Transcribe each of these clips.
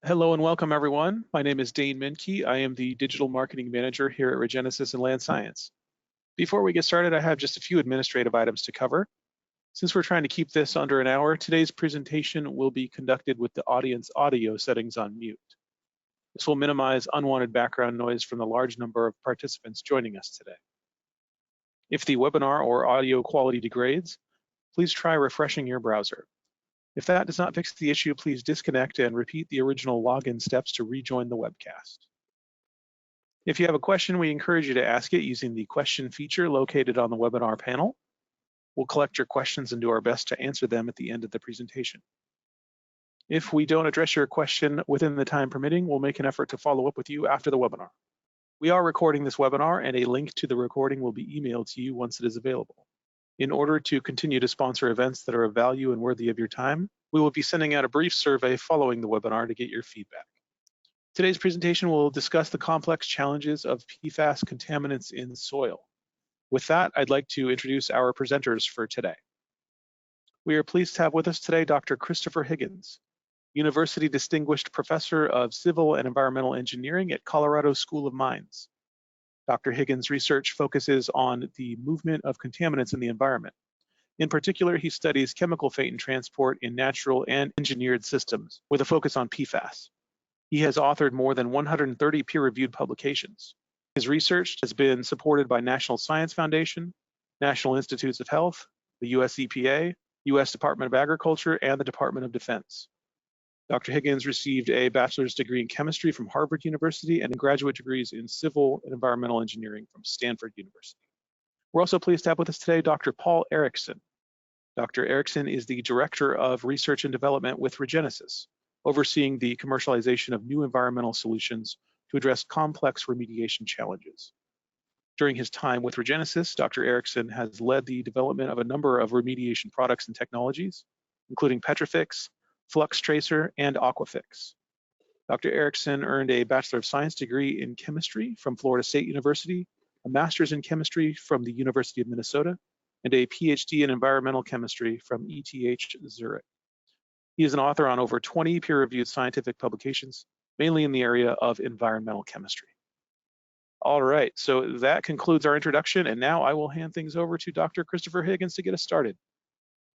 Hello and welcome, everyone. My name is Dane Menke. I am the Digital Marketing Manager here at Regenesis and Land Science. Before we get started, I have just a few administrative items to cover. Since we're trying to keep this under an hour, today's presentation will be conducted with the audience audio settings on mute. This will minimize unwanted background noise from the large number of participants joining us today. If the webinar or audio quality degrades, please try refreshing your browser. If that does not fix the issue, please disconnect and repeat the original login steps to rejoin the webcast. If you have a question, we encourage you to ask it using the question feature located on the webinar panel. We'll collect your questions and do our best to answer them at the end of the presentation. If we don't address your question within the time permitting, we'll make an effort to follow up with you after the webinar. We are recording this webinar, and a link to the recording will be emailed to you once it is available. In order to continue to sponsor events that are of value and worthy of your time, we will be sending out a brief survey following the webinar to get your feedback. Today's presentation will discuss the complex challenges of PFAS contaminants in soil. With that, I'd like to introduce our presenters for today. We are pleased to have with us today Dr. Christopher Higgins, University Distinguished Professor of Civil and Environmental Engineering at Colorado School of Mines. Dr. Higgins' research focuses on the movement of contaminants in the environment. In particular, he studies chemical fate and transport in natural and engineered systems with a focus on PFAS. He has authored more than 130 peer-reviewed publications. His research has been supported by National Science Foundation, National Institutes of Health, the US EPA, US Department of Agriculture, and the Department of Defense. Dr. Higgins received a bachelor's degree in chemistry from Harvard University and graduate degrees in civil and environmental engineering from Stanford University. We're also pleased to have with us today Dr. Paul Erickson. Dr. Erickson is the Director of Research and Development with Regenesis, overseeing the commercialization of new environmental solutions to address complex remediation challenges. During his time with Regenesis, Dr. Erickson has led the development of a number of remediation products and technologies, including Petrifix, Flux Tracer, and Aquafix. Dr. Erickson earned a Bachelor of Science degree in chemistry from Florida State University, a master's in chemistry from the University of Minnesota, and a PhD in environmental chemistry from ETH Zurich. He is an author on over 20 peer-reviewed scientific publications, mainly in the area of environmental chemistry. All right, so that concludes our introduction, and now I will hand things over to Dr. Christopher Higgins to get us started.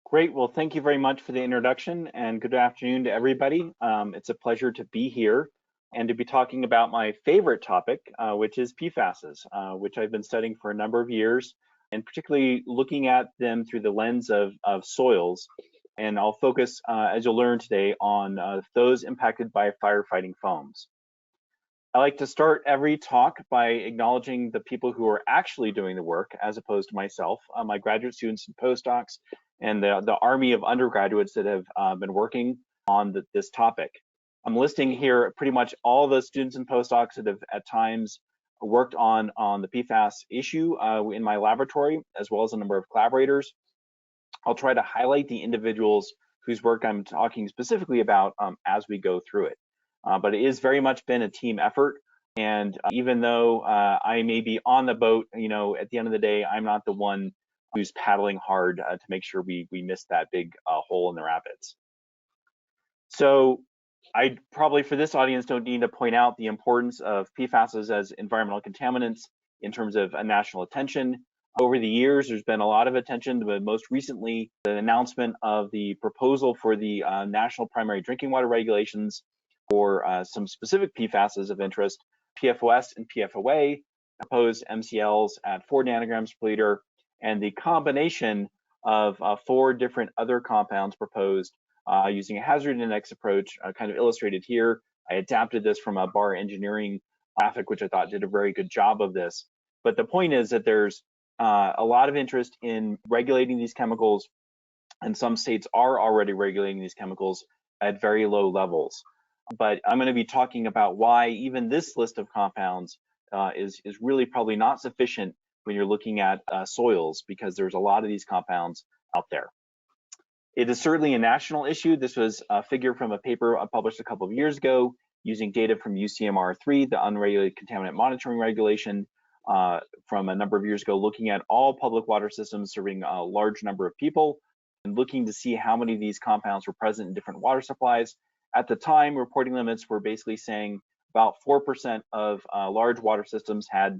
Great. Well, thank you very much for the introduction, and good afternoon to everybody. It's a pleasure to be here and to be talking about my favorite topic, which is PFASs, which I've been studying for a number of years, and particularly looking at them through the lens of soils. And I'll focus, as you'll learn today, on those impacted by firefighting foams. I like to start every talk by acknowledging the people who are actually doing the work, as opposed to myself, my graduate students and postdocs, and the army of undergraduates that have been working on this topic. I'm listing here pretty much all the students and postdocs that have at times worked on the PFAS issue in my laboratory, as well as a number of collaborators. I'll try to highlight the individuals whose work I'm talking specifically about as we go through it. But it has very much been a team effort. And even though I may be on the boat, you know, at the end of the day, I'm not the one who's paddling hard to make sure we miss that big hole in the rapids. So I probably, for this audience, don't need to point out the importance of PFASs as environmental contaminants in terms of national attention. Over the years, there's been a lot of attention, but most recently, the announcement of the proposal for the National Primary Drinking Water Regulations for some specific PFASs of interest, PFOS and PFOA, proposed MCLs at 4 nanograms per liter, and the combination of 4 different other compounds proposed using a hazard index approach, kind of illustrated here. I adapted this from a bar engineering graphic, which I thought did a very good job of this. But the point is that there's a lot of interest in regulating these chemicals, and some states are already regulating these chemicals at very low levels. But I'm going to be talking about why even this list of compounds is really probably not sufficient when you're looking at soils, because there's a lot of these compounds out there. It is certainly a national issue. This was a figure from a paper published a couple of years ago using data from UCMR3, the Unregulated Contaminant Monitoring Regulation, from a number of years ago, looking at all public water systems serving a large number of people and looking to see how many of these compounds were present in different water supplies. At the time, reporting limits were basically saying about 4% of large water systems had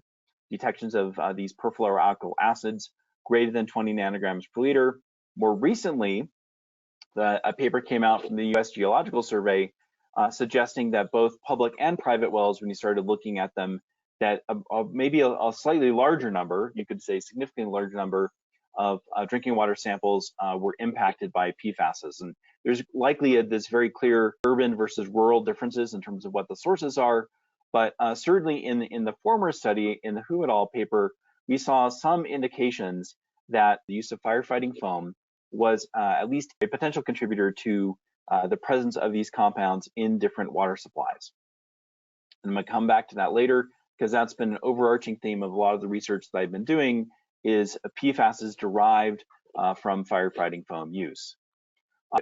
detections of these perfluoroalkyl acids greater than 20 nanograms per liter. More recently, a paper came out from the US Geological Survey suggesting that both public and private wells, when you started looking at them, that maybe a slightly larger number, you could say significantly larger number of drinking water samples were impacted by PFASs. And there's likely this very clear urban versus rural differences in terms of what the sources are. But certainly in the former study, in the Hu et al. Paper, we saw some indications that the use of firefighting foam was at least a potential contributor to the presence of these compounds in different water supplies. And I'm going to come back to that later, because that's been an overarching theme of a lot of the research that I've been doing is PFAS is derived from firefighting foam use.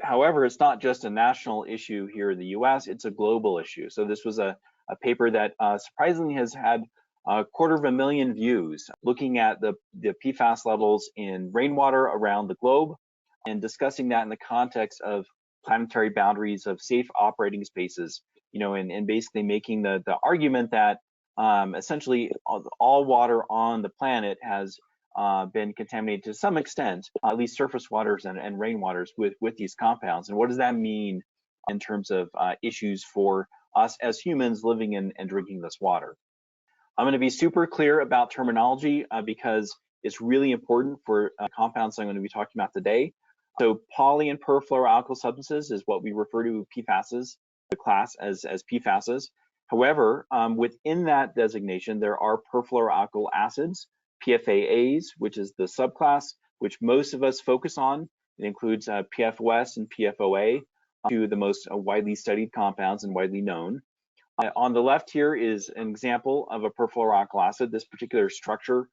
However, it's not just a national issue here in the US, it's a global issue. So this was a paper that surprisingly has had 250,000 views, looking at the PFAS levels in rainwater around the globe and discussing that in the context of planetary boundaries of safe operating spaces, and basically making the argument that essentially all water on the planet has been contaminated to some extent, at least surface waters and rainwaters with these compounds. And what does that mean in terms of issues for us as humans living and drinking this water? I'm going to be super clear about terminology because it's really important for compounds I'm going to be talking about today. So poly and perfluoroalkyl substances is what we refer to PFASs, the class as PFASs. However, within that designation, there are perfluoroalkyl acids, PFAS, which is the subclass, which most of us focus on. It includes PFOS and PFOA, two of the most widely studied compounds and widely known. On the left here is an example of a perfluoroalkyl acid. This particular structure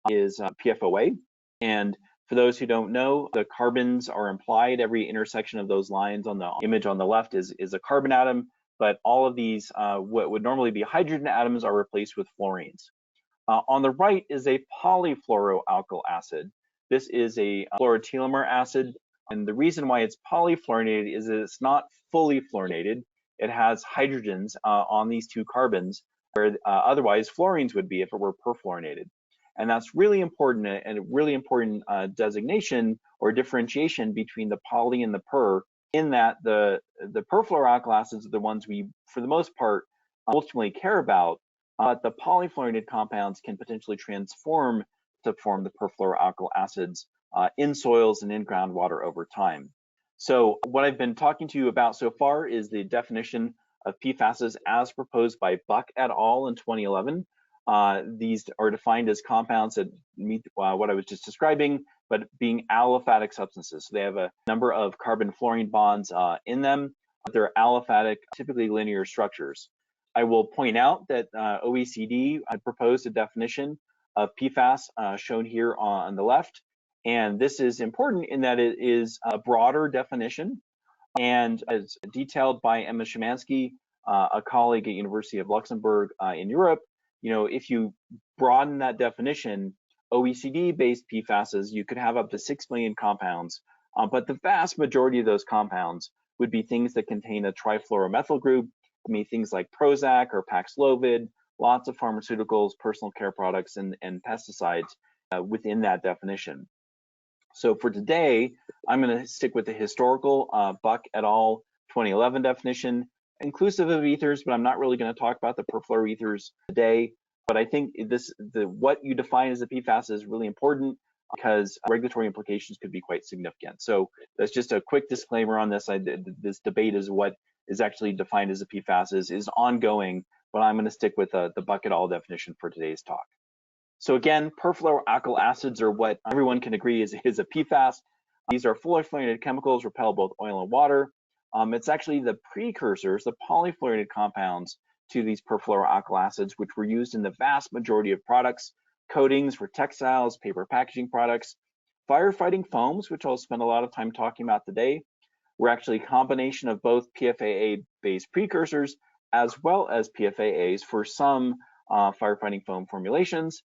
is PFOA. And for those who don't know, the carbons are implied. Every intersection of those lines on the image on the left is a carbon atom, but all of these, what would normally be hydrogen atoms, are replaced with fluorines. On the right is a polyfluoroalkyl acid. This is a fluorotelomere acid, and the reason why it's polyfluorinated is that it's not fully fluorinated. It has hydrogens on these two carbons, where otherwise fluorines would be if it were perfluorinated. And that's really important, and a really important designation or differentiation between the poly and the per, in that the perfluoroalkyl acids are the ones we, for the most part, ultimately care about. The polyfluorinated compounds can potentially transform to form the perfluoroalkyl acids in soils and in groundwater over time. So what I've been talking to you about so far is the definition of PFASs as proposed by Buck et al. In 2011. These are defined as compounds that meet what I was just describing, but being aliphatic substances. So they have a number of carbon-fluorine bonds in them, but they're aliphatic, typically linear structures. I will point out that OECD had proposed a definition of PFAS shown here on the left. And this is important in that it is a broader definition, and as detailed by Emma Szymanski, a colleague at University of Luxembourg in Europe, if you broaden that definition, OECD-based PFASs, you could have up to 6 million compounds, but the vast majority of those compounds would be things that contain a trifluoromethyl group. I mean, things like Prozac or Paxlovid, lots of pharmaceuticals, personal care products, and pesticides within that definition. So for today, I'm going to stick with the historical Buck et al. 2011 definition, inclusive of ethers, but I'm not really going to talk about the perfluoroethers today. But I think what you define as a PFAS is really important because regulatory implications could be quite significant. So that's just a quick disclaimer on this. This debate is what is actually defined as a PFAS is ongoing, but I'm going to stick with the Buck et al. Definition for today's talk. So again, perfluoroalkyl acids are what everyone can agree is a PFAS. These are fully fluorinated chemicals, repel both oil and water. It's actually the precursors, the polyfluorinated compounds to these perfluoroalkyl acids, which were used in the vast majority of products, coatings for textiles, paper packaging products. Firefighting foams, which I'll spend a lot of time talking about today, were actually a combination of both PFAA-based precursors as well as PFAAs for some firefighting foam formulations.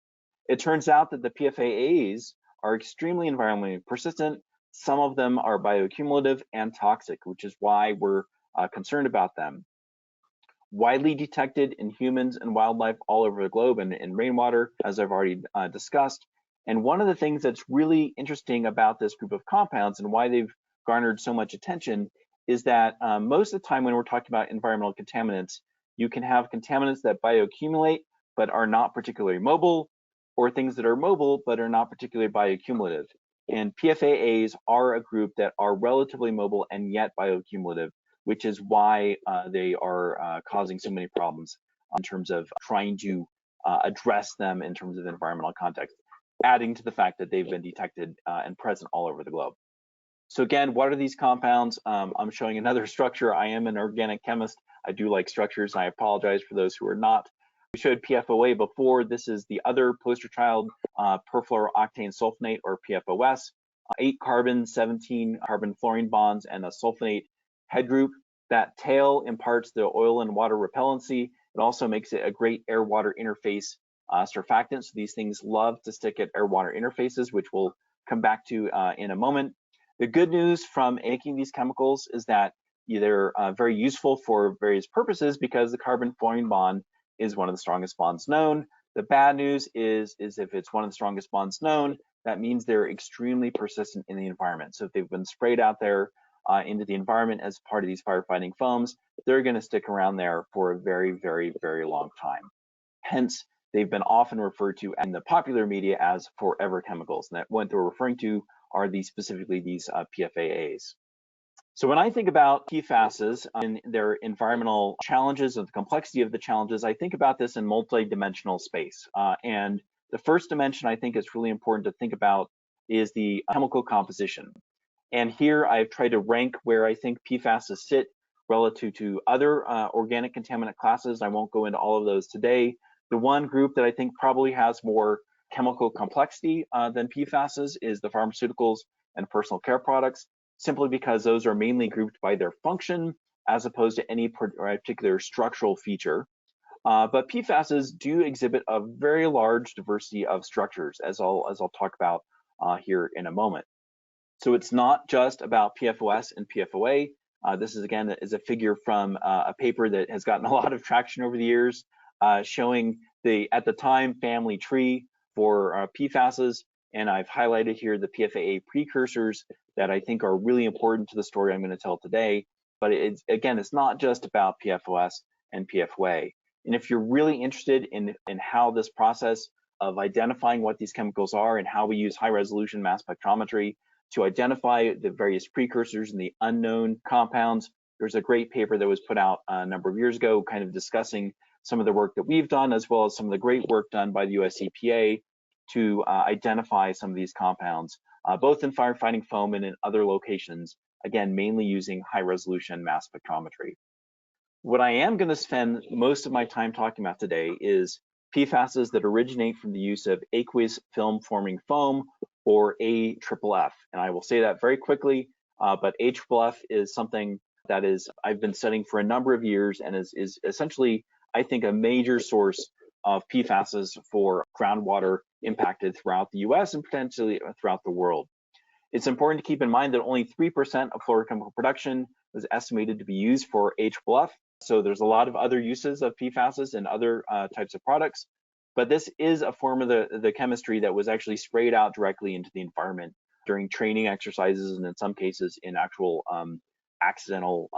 It turns out that the PFAAs are extremely environmentally persistent. Some of them are bioaccumulative and toxic, which is why we're concerned about them. Widely detected in humans and wildlife all over the globe and in rainwater, as I've already discussed. And one of the things that's really interesting about this group of compounds and why they've garnered so much attention is that most of the time when we're talking about environmental contaminants, you can have contaminants that bioaccumulate but are not particularly mobile, or things that are mobile but are not particularly bioaccumulative. And PFAS are a group that are relatively mobile and yet bioaccumulative, which is why they are causing so many problems in terms of trying to address them in terms of environmental context, adding to the fact that they've been detected and present all over the globe. So again, what are these compounds? I'm showing another structure. I am an organic chemist. I do like structures, and I apologize for those who are not. We showed PFOA before. This is the other poster child, perfluorooctane sulfonate, or PFOS. 8 carbon, 17 carbon fluorine bonds, and a sulfonate head group. That tail imparts the oil and water repellency. It also makes it a great air-water interface surfactant. So these things love to stick at air-water interfaces, which we'll come back to in a moment. The good news from making these chemicals is that they're very useful for various purposes because the carbon-fluorine bond is one of the strongest bonds known. The bad news is if it's one of the strongest bonds known, that means they're extremely persistent in the environment. So if they've been sprayed out there into the environment as part of these firefighting foams, they're going to stick around there for a very, very, very long time. Hence, they've been often referred to in the popular media as forever chemicals. And that what they're referring to are specifically these PFAS. So when I think about PFASs and their environmental challenges and the complexity of the challenges, I think about this in multi-dimensional space. And the first dimension I think is really important to think about is the chemical composition. And here I've tried to rank where I think PFASs sit relative to other organic contaminant classes. I won't go into all of those today. The one group that I think probably has more chemical complexity than PFASs is the pharmaceuticals and personal care products, simply because those are mainly grouped by their function as opposed to any particular structural feature. But PFASs do exhibit a very large diversity of structures, as I'll talk about here in a moment. So it's not just about PFOS and PFOA. This is again is a figure from a paper that has gotten a lot of traction over the years, showing the at the time family tree for PFASs, and I've highlighted here the PFAA precursors that I think are really important to the story I'm going to tell today. But it's not just about PFOS and PFOA. And if you're really interested in how this process of identifying what these chemicals are and how we use high resolution mass spectrometry to identify the various precursors and the unknown compounds, there's a great paper that was put out a number of years ago kind of discussing some of the work that we've done, as well as some of the great work done by the US EPA to identify some of these compounds, both in firefighting foam and in other locations, again, mainly using high resolution mass spectrometry. What I am going to spend most of my time talking about today is PFASs that originate from the use of aqueous film forming foam, or AFFF. And I will say that very quickly, but AFFF is something that I've been studying for a number of years and is essentially, I think, a major source of PFASs for groundwater impacted throughout the US and potentially throughout the world. It's important to keep in mind that only 3% of fluorochemical production was estimated to be used for AFFF. So there's a lot of other uses of PFASs and other types of products, but this is a form of the chemistry that was actually sprayed out directly into the environment during training exercises, and in some cases in actual accidental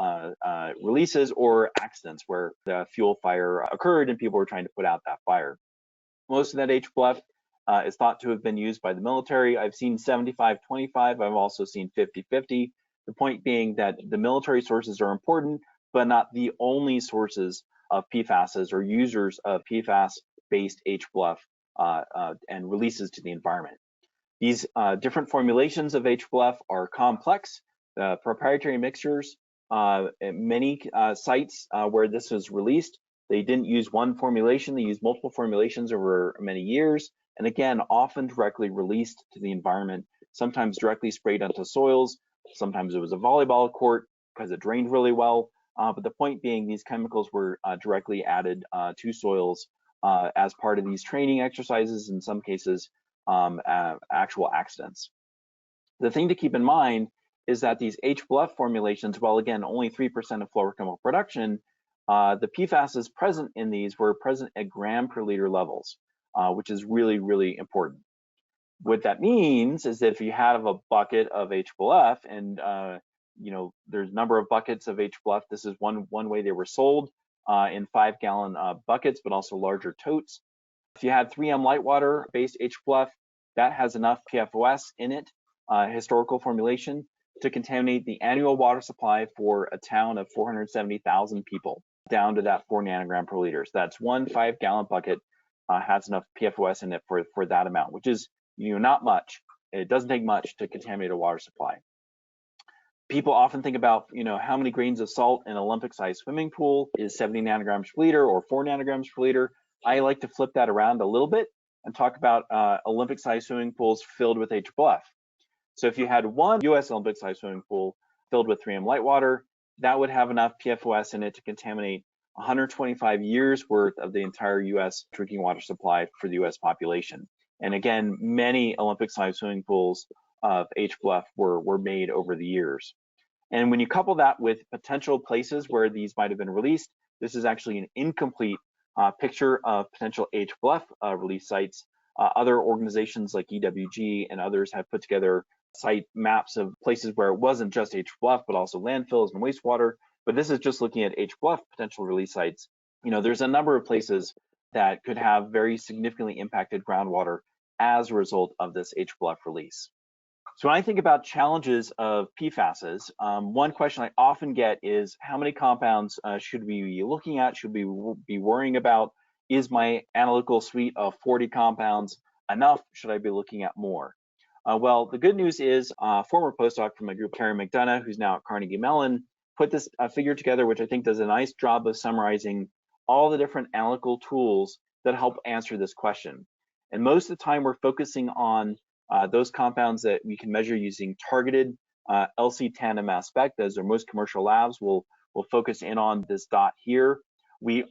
releases or accidents where the fuel fire occurred and people were trying to put out that fire. Most of that AFFF is thought to have been used by the military. I've seen 75-25, I've also seen 50-50. The point being that the military sources are important, but not the only sources of PFASs or users of PFAS-based AFFF and releases to the environment. These different formulations of AFFF are complex. Proprietary mixtures, many sites where this was released, they didn't use one formulation, they used multiple formulations over many years, and again, often directly released to the environment, sometimes directly sprayed onto soils, sometimes it was a volleyball court because it drained really well, but the point being these chemicals were directly added to soils as part of these training exercises, in some cases actual accidents. The thing to keep in mind is that these HBLF formulations, while again only 3% of fluorochemical production, the PFASs present in these were present at gram per liter levels, which is really, really important. What that means is that if you have a bucket of HBLF and there's a number of buckets of HBLF, this is one way they were sold in 5-gallon buckets, but also larger totes. If you had 3M Lightwater based HBLF, that has enough PFAS in it, historical formulation, to contaminate the annual water supply for a town of 470,000 people, down to that 4 nanogram per liter. So that's one 5-gallon bucket has enough PFAS in it for that amount, which is not much. It doesn't take much to contaminate a water supply. People often think about how many grains of salt in an Olympic-sized swimming pool is 70 nanograms per liter or 4 nanograms per liter. I like to flip that around a little bit and talk about Olympic-sized swimming pools filled with HBLF. So if you had one US Olympic-sized swimming pool filled with 3M Lightwater, that would have enough PFOS in it to contaminate 125 years worth of the entire US drinking water supply for the US population. And again, many Olympic-sized swimming pools of HBLF were made over the years. And when you couple that with potential places where these might have been released, this is actually an incomplete picture of potential HBLF release sites. Other organizations like EWG and others have put together site maps of places where it wasn't just HBLF, but also landfills and wastewater. But this is just looking at HBLF potential release sites. There's a number of places that could have very significantly impacted groundwater as a result of this HBLF release. So when I think about challenges of PFASs, one question I often get is how many compounds should we be looking at, should we be worrying about? Is my analytical suite of 40 compounds enough? Should I be looking at more? Well, the good news is former postdoc from my group, Carrie McDonough, who's now at Carnegie Mellon, put this figure together, which I think does a nice job of summarizing all the different analytical tools that help answer this question. And most of the time, we're focusing on those compounds that we can measure using targeted LC tandem mass spec. Those are most commercial labs will focus in on this dot here. We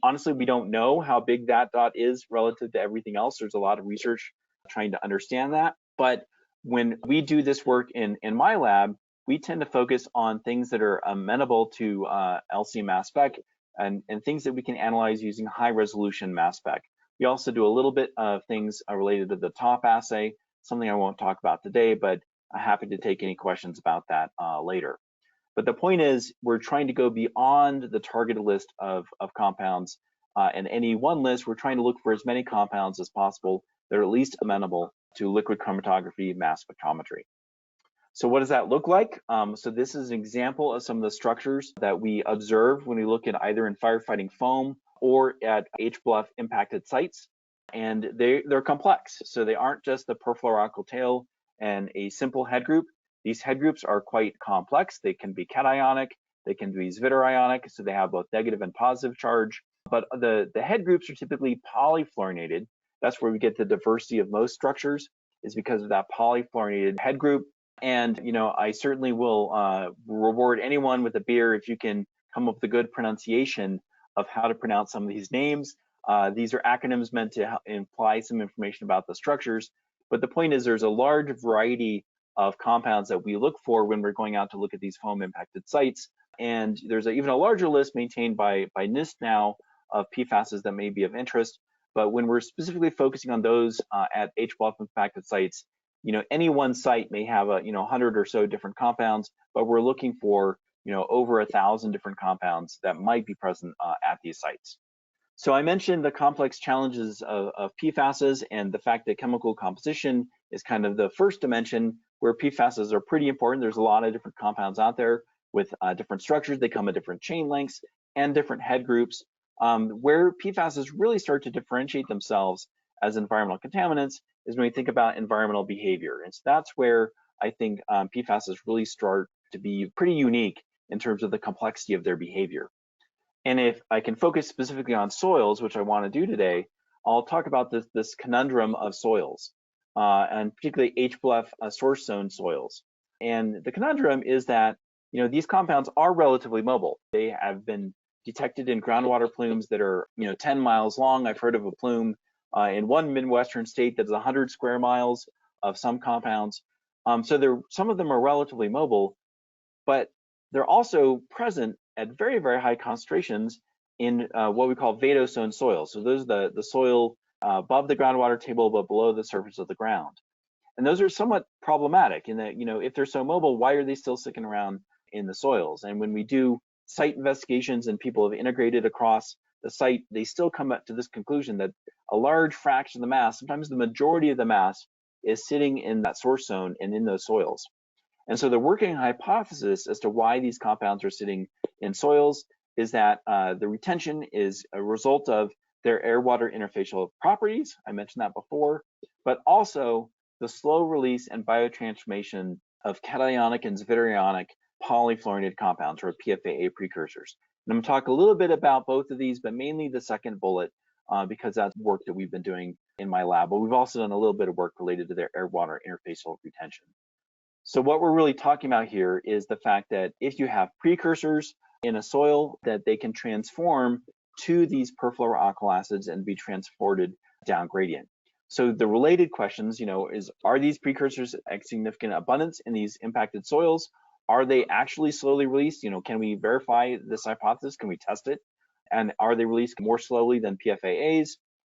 don't know how big that dot is relative to everything else. There's a lot of research trying to understand that. But when we do this work in my lab, we tend to focus on things that are amenable to LC mass spec and things that we can analyze using high resolution mass spec. We also do a little bit of things related to the top assay, something I won't talk about today, but I'm happy to take any questions about that later. But the point is, we're trying to go beyond the targeted list of compounds. And any one list, we're trying to look for as many compounds as possible that are at least amenable to liquid chromatography mass spectrometry. So what does that look like? So this is an example of some of the structures that we observe when we look at either in firefighting foam or at HBLF impacted sites. And they're complex. So they aren't just the perfluoroalkyl tail and a simple head group. These head groups are quite complex. They can be cationic, they can be zwitterionic, so they have both negative and positive charge. But the head groups are typically polyfluorinated. That's where we get the diversity of most structures, is because of that polyfluorinated head group. And I certainly will reward anyone with a beer if you can come up with a good pronunciation of how to pronounce some of these names. These are acronyms meant to imply some information about the structures. But the point is, there's a large variety of compounds that we look for when we're going out to look at these foam impacted sites. And there's even a larger list maintained by NIST now of PFASs that may be of interest. But when we're specifically focusing on those at HBLF impacted sites, any one site may have 100 or so different compounds, but we're looking for over 1,000 different compounds that might be present at these sites. So I mentioned the complex challenges of PFASs and the fact that chemical composition is kind of the first dimension where PFASs are pretty important. There's a lot of different compounds out there with different structures. They come at different chain lengths and different head groups. Where PFASs really start to differentiate themselves as environmental contaminants is when we think about environmental behavior. And so that's where I think PFASs really start to be pretty unique in terms of the complexity of their behavior. And if I can focus specifically on soils, which I want to do today, I'll talk about this conundrum of soils, and particularly HBLF source zone soils. And the conundrum is that these compounds are relatively mobile. They have been detected in groundwater plumes that are 10 miles long. I've heard of a plume in one Midwestern state that's 100 square miles of some compounds. So some of them are relatively mobile, but they're also present at very, very high concentrations in what we call vadose-owned soils. So those are the soil above the groundwater table but below the surface of the ground. And those are somewhat problematic in that, if they're so mobile, why are they still sticking around in the soils? And when we do site investigations and people have integrated across the site, they still come up to this conclusion that a large fraction of the mass, sometimes the majority of the mass, is sitting in that source zone and in those soils. And so the working hypothesis as to why these compounds are sitting in soils is that the retention is a result of their air-water interfacial properties. I mentioned that before, but also the slow release and biotransformation of cationic and zwitterionic polyfluorinated compounds, or PFAA precursors. And I'm going to talk a little bit about both of these, but mainly the second bullet, because that's work that we've been doing in my lab. But we've also done a little bit of work related to their air-water interfacial retention. So what we're really talking about here is the fact that if you have precursors in a soil, that they can transform to these perfluoroalkyl acids and be transported down gradient. So the related questions, is are these precursors at significant abundance in these impacted soils? Are they actually slowly released? Can we verify this hypothesis? Can we test it? And are they released more slowly than PFAAs?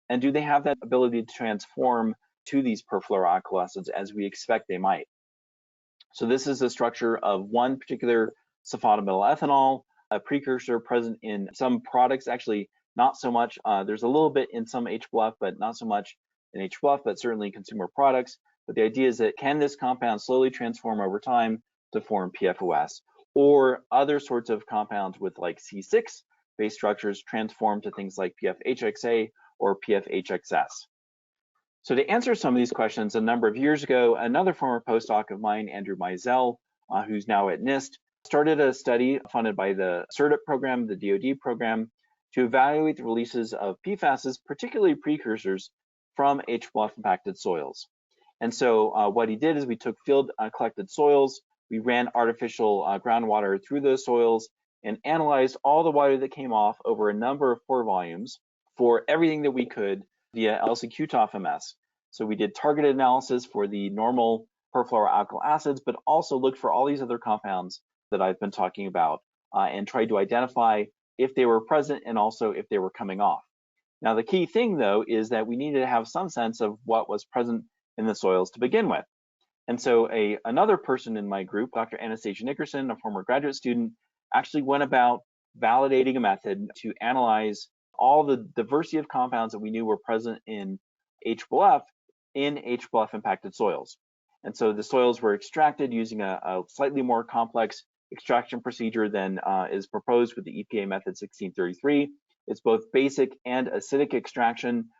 And do they have that ability to transform to these perfluoroalkyl acids as we expect they might? So this is the structure of one particular sulfonametal ethanol, a precursor present in some products, actually not so much. There's a little bit in some HBluff, but not so much in HBluff, but certainly consumer products. But the idea is that can this compound slowly transform over time to form PFOS, or other sorts of compounds with like C6 base structures transform to things like PFHXA or PFHXS. So to answer some of these questions, a number of years ago, another former postdoc of mine, Andrew Mizell, who's now at NIST, started a study funded by the CERDIP program, the DoD program, to evaluate the releases of PFASs, particularly precursors, from HBluff impacted soils. And so what he did is we took field collected soils, we ran artificial groundwater through those soils and analyzed all the water that came off over a number of pore volumes for everything that we could via LC-QTOF-MS. So we did targeted analysis for the normal perfluoroalkyl acids, but also looked for all these other compounds that I've been talking about and tried to identify if they were present and also if they were coming off. Now, the key thing, though, is that we needed to have some sense of what was present in the soils to begin with. And so another person in my group, Dr. Anastasia Nickerson, a former graduate student, actually went about validating a method to analyze all the diversity of compounds that we knew were present in HBluff impacted soils. And so the soils were extracted using a slightly more complex extraction procedure than is proposed with the EPA method 1633. It's both basic and acidic extraction.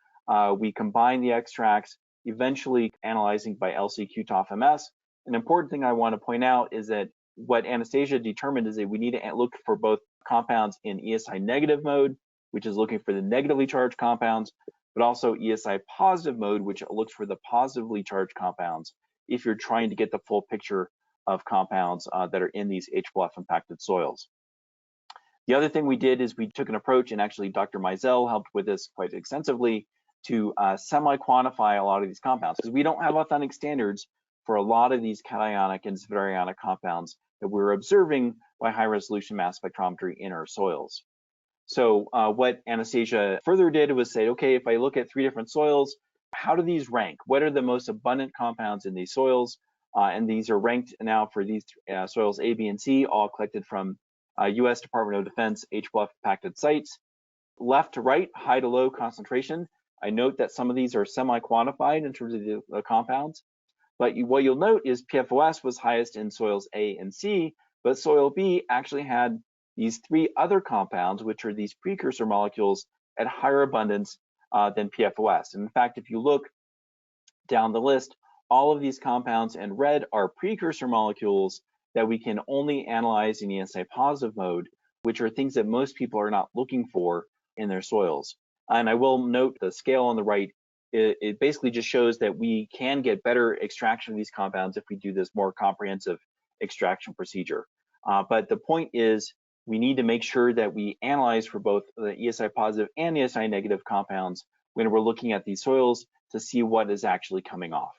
We combine the extracts, eventually analyzing by LC-QTOF-MS. An important thing I want to point out is that what Anastasia determined is that we need to look for both compounds in ESI negative mode, which is looking for the negatively charged compounds, but also ESI positive mode, which looks for the positively charged compounds if you're trying to get the full picture of compounds that are in these HBluff impacted soils. The other thing we did is we took an approach, and actually Dr. Mizell helped with this quite extensively, to semi-quantify a lot of these compounds, because we don't have authentic standards for a lot of these cationic and zwitterionic compounds that we're observing by high-resolution mass spectrometry in our soils. So what Anastasia further did was say, okay, if I look at 3 different soils, how do these rank? What are the most abundant compounds in these soils? And these are ranked now for these soils A, B, and C, all collected from US Department of Defense HBluff impacted sites. Left to right, high to low concentration. I note that some of these are semi-quantified in terms of the compounds. But what you'll note is PFOS was highest in soils A and C, but soil B actually had these 3 other compounds, which are these precursor molecules, at higher abundance than PFOS. And in fact, if you look down the list, all of these compounds in red are precursor molecules that we can only analyze in ESI positive mode, which are things that most people are not looking for in their soils. And I will note the scale on the right, it basically just shows that we can get better extraction of these compounds if we do this more comprehensive extraction procedure. But the point is, we need to make sure that we analyze for both the ESI positive and ESI negative compounds when we're looking at these soils to see what is actually coming off.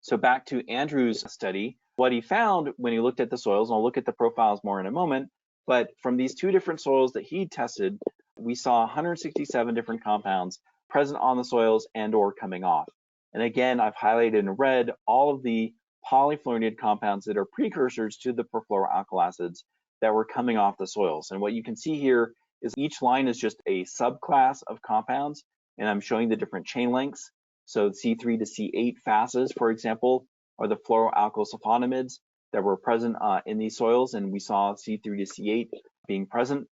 So back to Andrew's study, What he found when he looked at the soils, and I'll look at the profiles more in a moment, but from these two different soils that he tested, we saw 167 different compounds present on the soils and or coming off. And again, I've highlighted in red all of the polyfluorinated compounds that are precursors to the perfluoroalkyl acids that were coming off the soils. And what you can see here is each line is just a subclass of compounds, and I'm showing the different chain lengths. So C3 to C8 FASs, for example, are the fluoroalkyl sulfonamides that were present in these soils, and we saw C3 to C8 being present.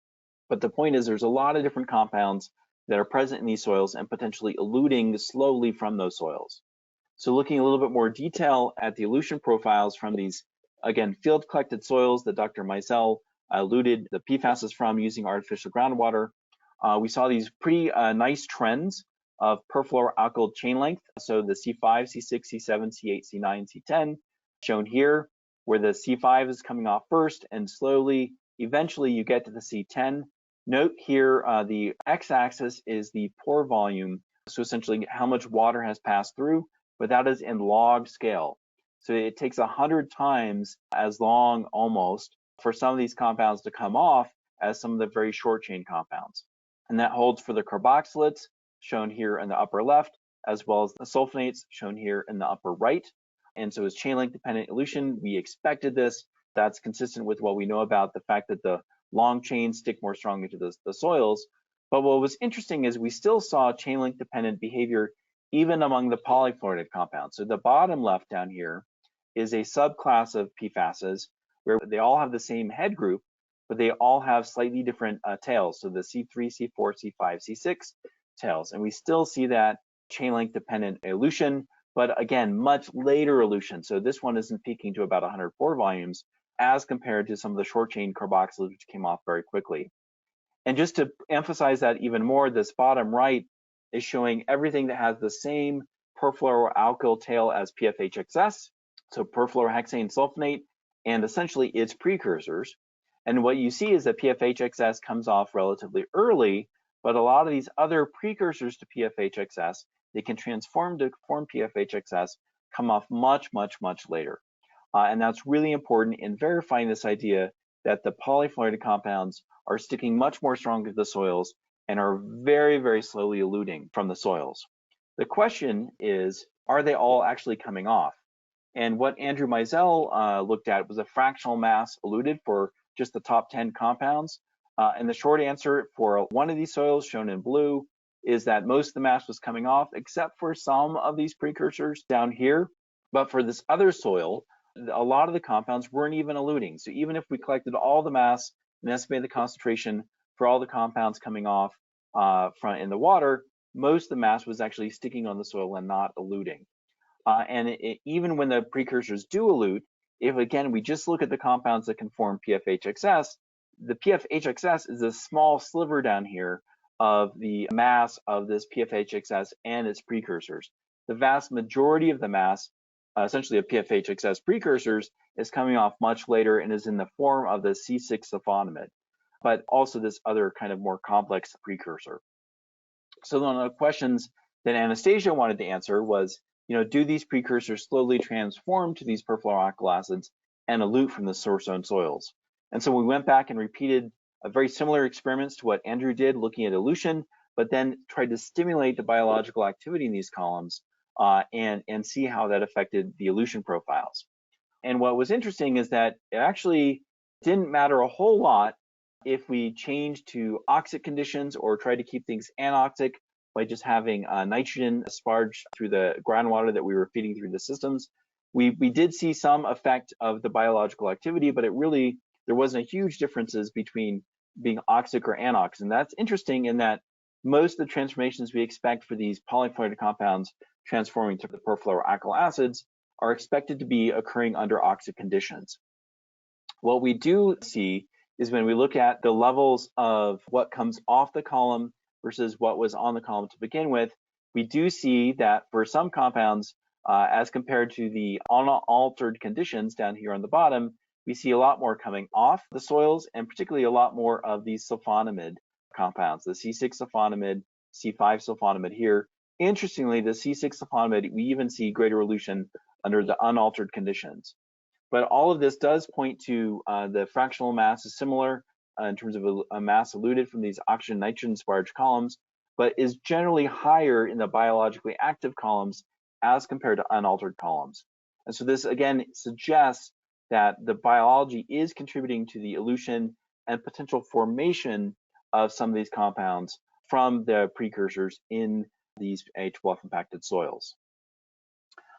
But the point is there's a lot of different compounds that are present in these soils and potentially eluting slowly from those soils. So looking a little bit more detail at the elution profiles from these, again, field collected soils that Dr. Meisel eluted the PFASs from using artificial groundwater, we saw these pretty nice trends of perfluoroalkyl chain length. So the C5, C6, C7, C8, C9, C10 shown here, where the C5 is coming off first and slowly, eventually you get to the C10. Note here, the x-axis is the pore volume. So essentially how much water has passed through, but that is in log scale. So it takes 100 times as long almost for some of these compounds to come off as some of the very short chain compounds. And that holds for the carboxylates shown here in the upper left, as well as the sulfonates shown here in the upper right. And so as chain length dependent elution, we expected this. That's consistent with what we know about the fact that the long chains stick more strongly to the soils. But what was interesting is we still saw chain length dependent behavior even among the polyfluorinated compounds. So the bottom left down here is a subclass of PFASs where they all have the same head group, but they all have slightly different tails. So the C3, C4, C5, C6 tails. And we still see that chain length dependent elution, but again, much later elution. So this one isn't peaking to about 100 pore volumes as compared to some of the short chain carboxylates, which came off very quickly. And just to emphasize that even more, this bottom right is showing everything that has the same perfluoroalkyl tail as PFHXS, so perfluorohexane sulfonate, and essentially its precursors. And what you see is that PFHXS comes off relatively early, but a lot of these other precursors to PFHXS, they can transform to form PFHXS, come off much, much, much later. And that's really important in verifying this idea that the polyfluorinated compounds are sticking much more strongly to the soils and are very, very slowly eluting from the soils. The question is, are they all actually coming off? And what Andrew Meisel looked at was a fractional mass eluted for just the top 10 compounds. And the short answer for one of these soils shown in blue is that most of the mass was coming off except for some of these precursors down here. But for this other soil, a lot of the compounds weren't even eluting. So even if we collected all the mass and estimated the concentration for all the compounds coming off in the water, most of the mass was actually sticking on the soil and not eluting. And even when the precursors do elute, if again we just look at the compounds that can form PFHXS, the PFHXS is a small sliver down here of the mass of this PFHXS and its precursors. The vast majority of the mass, essentially of PFHXS precursors, is coming off much later and is in the form of the C6 sulfonamide, but also this other kind of more complex precursor. So one of the questions that Anastasia wanted to answer was, do these precursors slowly transform to these perfluoroalkyl acids and elute from the source zone soils? And so we went back and repeated a very similar experiments to what Andrew did, looking at elution, but then tried to stimulate the biological activity in these columns and see how that affected the elution profiles. And what was interesting is that it actually didn't matter a whole lot if we changed to oxic conditions or tried to keep things anoxic by just having nitrogen sparged through the groundwater that we were feeding through the systems. We did see some effect of the biological activity, but there wasn't a huge differences between being oxic or anoxic. And that's interesting in that most of the transformations we expect for these polyfluorinated compounds transforming to the perfluoroalkyl acids are expected to be occurring under oxic conditions. What we do see is when we look at the levels of what comes off the column versus what was on the column to begin with, we do see that for some compounds, as compared to the unaltered conditions down here on the bottom, we see a lot more coming off the soils, and particularly a lot more of these sulfonamide compounds, the C6 sulfonamide, C5 sulfonamide here. Interestingly, the C6 sulfonamide, we even see greater elution under the unaltered conditions. But all of this does point to the fractional mass is similar in terms of a mass eluted from these oxygen nitrogen sparge columns, but is generally higher in the biologically active columns as compared to unaltered columns. And so this again suggests that the biology is contributing to the elution and potential formation of some of these compounds from the precursors in these H12 impacted soils.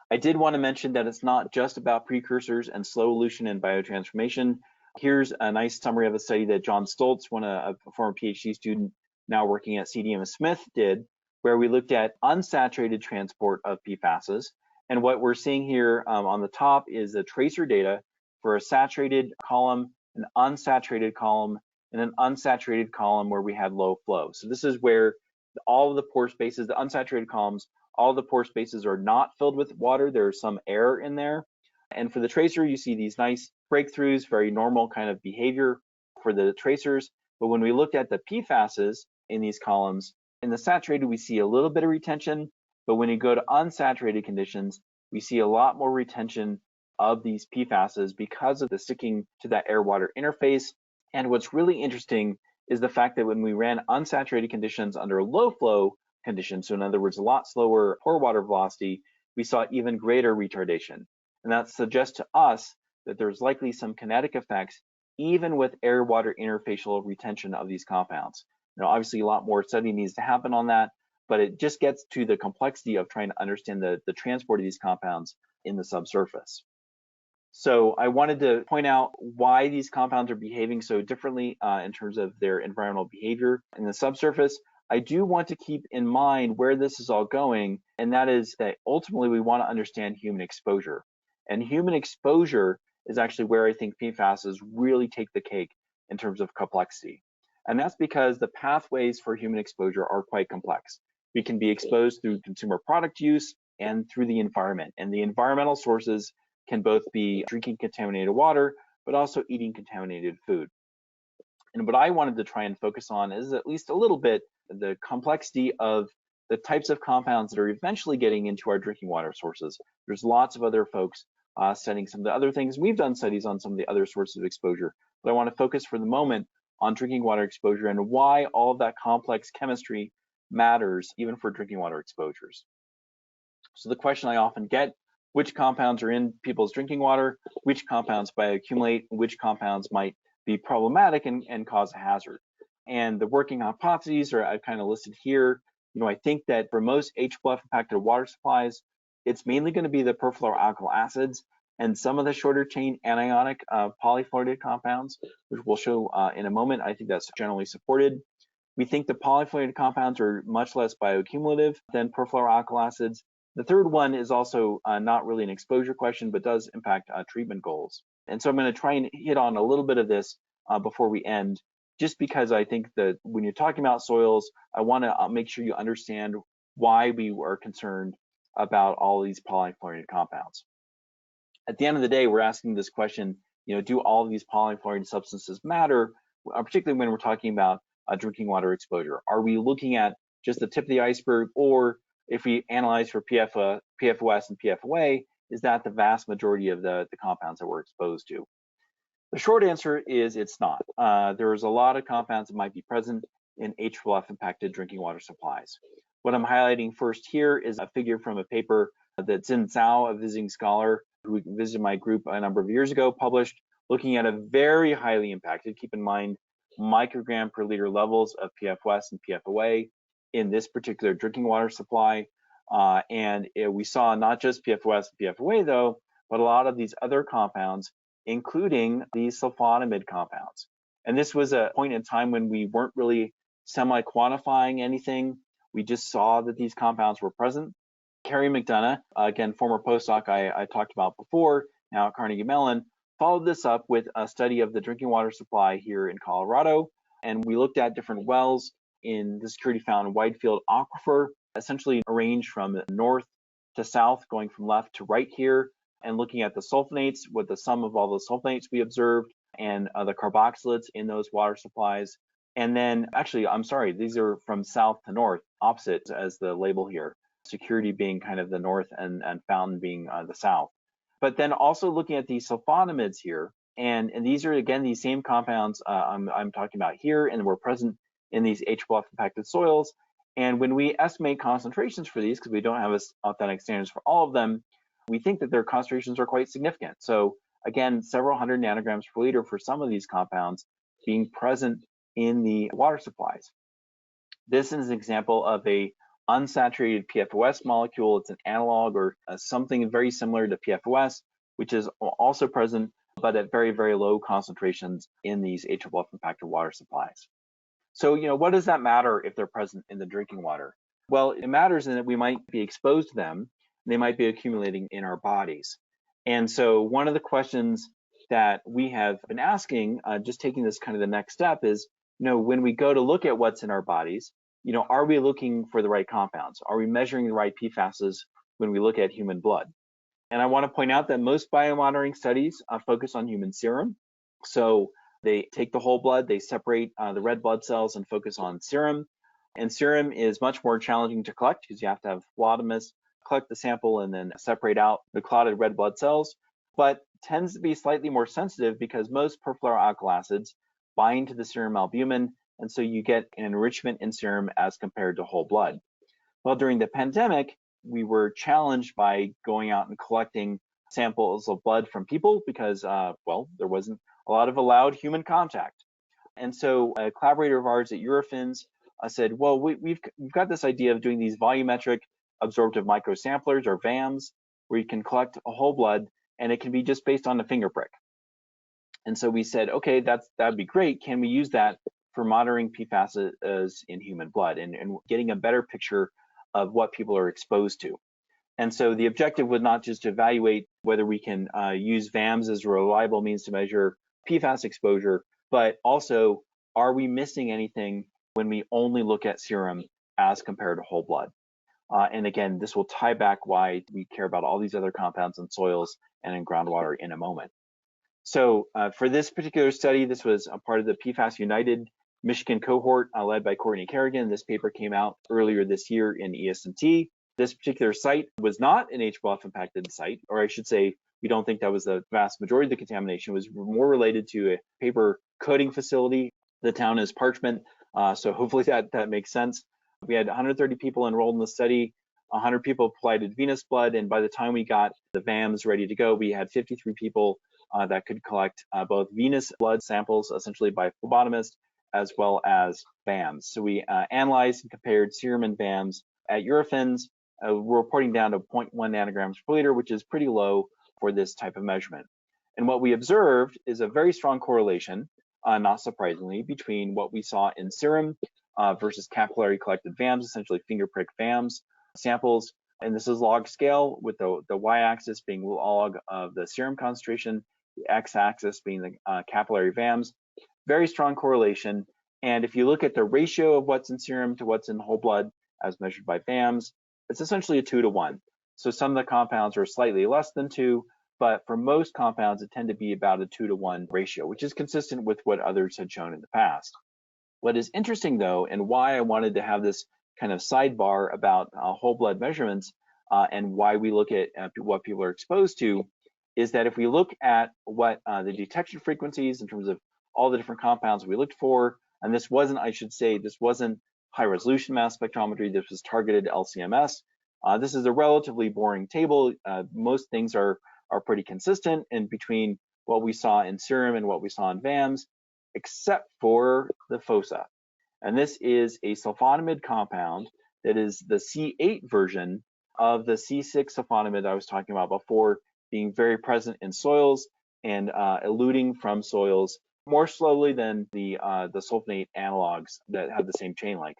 I did want to mention that it's not just about precursors and slow elution and biotransformation. Here's a nice summary of a study that John Stoltz, a former PhD student now working at CDM Smith, did, where we looked at unsaturated transport of PFASs. And what we're seeing here on the top is the tracer data for a saturated column, an unsaturated column, and an unsaturated column where we had low flow. So this is where all of the pore spaces, the unsaturated columns, all the pore spaces are not filled with water. There's some air in there. And for the tracer, you see these nice breakthroughs, very normal kind of behavior for the tracers. But when we looked at the PFASs in these columns, in the saturated, we see a little bit of retention. But when you go to unsaturated conditions, we see a lot more retention of these PFASs because of the sticking to that air-water interface. And what's really interesting is the fact that when we ran unsaturated conditions under low flow conditions, so in other words, a lot slower pore water velocity, we saw even greater retardation. And that suggests to us that there's likely some kinetic effects even with air-water interfacial retention of these compounds. Now, obviously, a lot more study needs to happen on that, but it just gets to the complexity of trying to understand the transport of these compounds in the subsurface. So I wanted to point out why these compounds are behaving so differently in terms of their environmental behavior in the subsurface. I do want to keep in mind where this is all going, and that is that ultimately we want to understand human exposure. And human exposure is actually where I think PFASs really take the cake in terms of complexity. And that's because the pathways for human exposure are quite complex. We can be exposed through consumer product use and through the environment. And the environmental sources can both be drinking contaminated water, but also eating contaminated food. And what I wanted to try and focus on is at least a little bit the complexity of the types of compounds that are eventually getting into our drinking water sources. There's lots of other folks studying some of the other things. We've done studies on some of the other sources of exposure, but I want to focus for the moment on drinking water exposure and why all of that complex chemistry matters even for drinking water exposures. So the question I often get, which compounds are in people's drinking water, which compounds bioaccumulate, which compounds might be problematic and cause a hazard. And the working hypotheses are I've kind of listed here. I think that for most H12 impacted water supplies, it's mainly going to be the perfluoroalkyl acids and some of the shorter chain anionic polyfluoridated compounds, which we'll show in a moment. I think that's generally supported. We think the polyfluoridated compounds are much less bioaccumulative than perfluoroalkyl acids. The third one is also not really an exposure question, but does impact treatment goals. And so I'm going to try and hit on a little bit of this before we end, just because I think that when you're talking about soils, I want to make sure you understand why we are concerned about all these polyfluorinated compounds. At the end of the day, we're asking this question, do all of these polyfluorinated substances matter, particularly when we're talking about drinking water exposure? Are we looking at just the tip of the iceberg, or if we analyze for PFOS and PFOA, is that the vast majority of the compounds that we're exposed to? The short answer is it's not. There's a lot of compounds that might be present in H12 impacted drinking water supplies. What I'm highlighting first here is a figure from a paper that Xin Zhao, a visiting scholar who visited my group a number of years ago, published, looking at a very highly impacted, keep in mind, microgram per liter levels of PFOS and PFOA in this particular drinking water supply. And we saw not just PFOS and PFOA though, but a lot of these other compounds, including these sulfonamide compounds. And this was a point in time when we weren't really semi-quantifying anything. We just saw that these compounds were present. Carrie McDonough, again, former postdoc I talked about before, now at Carnegie Mellon, followed this up with a study of the drinking water supply here in Colorado. And we looked at different wells in the Security Fountain Whitefield aquifer, essentially arranged from north to south, going from left to right here, and looking at the sulfonates, with the sum of all the sulfonates we observed, and the carboxylates in those water supplies. And then, actually, I'm sorry, these are from south to north, opposite as the label here, Security being kind of the north and Fountain being the south. But then also looking at these sulfonamides here, and these are again these same compounds I'm talking about here, and were present in these HBOF impacted soils. And when we estimate concentrations for these, because we don't have authentic standards for all of them, we think that their concentrations are quite significant. So again, several hundred nanograms per liter for some of these compounds being present in the water supplies. This is an example of a unsaturated PFOS molecule. It's an analog or something very similar to PFOS, which is also present, but at very, very low concentrations in these HFOF impacted water supplies. So, what does that matter if they're present in the drinking water? Well, it matters in that we might be exposed to them. They might be accumulating in our bodies. And so one of the questions that we have been asking, just taking this kind of the next step is, when we go to look at what's in our bodies, are we looking for the right compounds? Are we measuring the right PFASs when we look at human blood? And I want to point out that most biomonitoring studies focus on human serum. So they take the whole blood, they separate the red blood cells and focus on serum. And serum is much more challenging to collect because you have to have phlebotomists collect the sample and then separate out the clotted red blood cells, but tends to be slightly more sensitive because most perfluoroalkyl acids bind to the serum albumin, and so you get an enrichment in serum as compared to whole blood. Well, during the pandemic, we were challenged by going out and collecting samples of blood from people because, there wasn't a lot of allowed human contact. And so a collaborator of ours at Eurofins said, well, we've got this idea of doing these volumetric absorptive microsamplers, or VAMs, where you can collect a whole blood and it can be just based on a finger prick. And so we said, okay, that'd be great. Can we use that for monitoring PFAS in human blood and getting a better picture of what people are exposed to? And so the objective was not just to evaluate whether we can use VAMs as a reliable means to measure PFAS exposure, but also, are we missing anything when we only look at serum as compared to whole blood? And again, this will tie back why we care about all these other compounds in soils and in groundwater in a moment. So for this particular study, this was a part of the PFAS United Michigan cohort led by Courtney Kerrigan. This paper came out earlier this year in ES&T. This particular site was not an HBOF impacted site, or I should say, we don't think that was the vast majority of the contamination. It was more related to a paper coating facility. The town is Parchment, so hopefully that makes sense. We had 130 people enrolled in the study, 100 people provided venous blood, and by the time we got the VAMs ready to go, we had 53 people that could collect both venous blood samples, essentially by phlebotomist, as well as VAMs. So we analyzed and compared serum and VAMs at Eurofins. We're reporting down to 0.1 nanograms per liter, which is pretty low for this type of measurement. And what we observed is a very strong correlation, not surprisingly, between what we saw in serum versus capillary collected VAMs, essentially finger prick VAMs samples. And this is log scale, with the y-axis being log of the serum concentration, the x-axis being the capillary VAMs. Very strong correlation. And if you look at the ratio of what's in serum to what's in whole blood as measured by VAMs, it's essentially a 2-to-1. So some of the compounds are slightly less than 2, but for most compounds, it tend to be about a 2-to-1 ratio, which is consistent with what others had shown in the past. What is interesting, though, and why I wanted to have this kind of sidebar about whole blood measurements and why we look at what people are exposed to, is that if we look at what the detection frequencies in terms of all the different compounds we looked for, and this wasn't, I should say, this wasn't high resolution mass spectrometry, this was targeted LCMS. This is a relatively boring table. Most things are pretty consistent in between what we saw in serum and what we saw in VAMs, except for the fossa. And this is a sulfonamide compound that is the C8 version of the C6 sulfonamide I was talking about before, being very present in soils and eluting from soils more slowly than the sulfonate analogs that have the same chain length.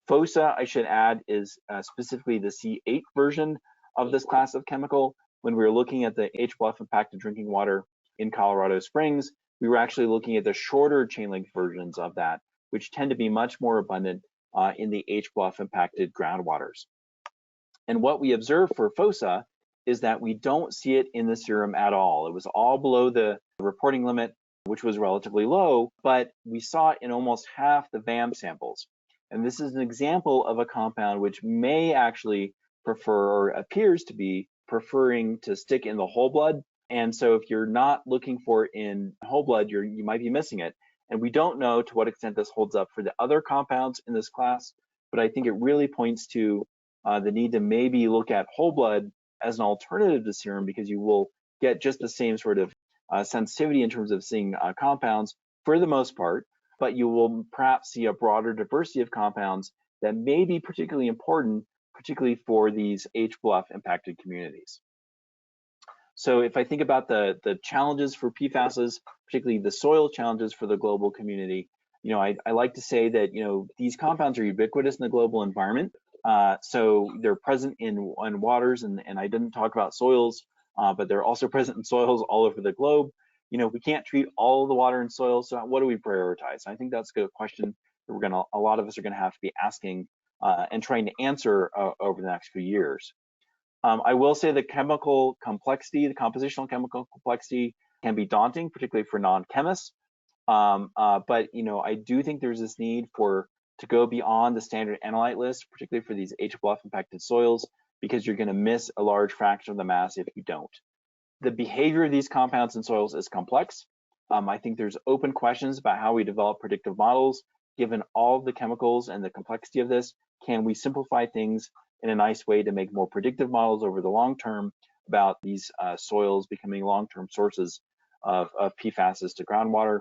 Fossa, I should add, is specifically the C8 version of this class of chemical. When we were looking at the HBOF impacted drinking water in Colorado Springs, we were actually looking at the shorter chain length versions of that, which tend to be much more abundant in the HBOF impacted groundwaters. And what we observed for fossa is that we don't see it in the serum at all. It was all below the reporting limit, which was relatively low, but we saw it in almost half the VAM samples. And this is an example of a compound which may actually prefer, or appears to be preferring to stick in the whole blood. And so if you're not looking for it in whole blood, you might be missing it. And we don't know to what extent this holds up for the other compounds in this class, but I think it really points to the need to maybe look at whole blood as an alternative to serum, because you will get just the same sort of sensitivity in terms of seeing compounds for the most part, but you will perhaps see a broader diversity of compounds that may be particularly important, particularly for these HBLF impacted communities. So if I think about the challenges for PFASs, particularly the soil challenges for the global community, I like to say that, these compounds are ubiquitous in the global environment. So they're present in waters, and I didn't talk about soils, but they're also present in soils all over the globe. We can't treat all of the water and soil, so what do we prioritize? I think that's a good question that a lot of us are gonna have to be asking and trying to answer over the next few years. I will say the chemical complexity, the compositional chemical complexity can be daunting, particularly for non-chemists. But I do think there's this need to go beyond the standard analyte list, particularly for these HBLF impacted soils, because you're going to miss a large fraction of the mass if you don't. The behavior of these compounds in soils is complex. I think there's open questions about how we develop predictive models, given all of the chemicals and the complexity of this. Can we simplify things in a nice way to make more predictive models over the long term about these soils becoming long-term sources of PFASs to groundwater?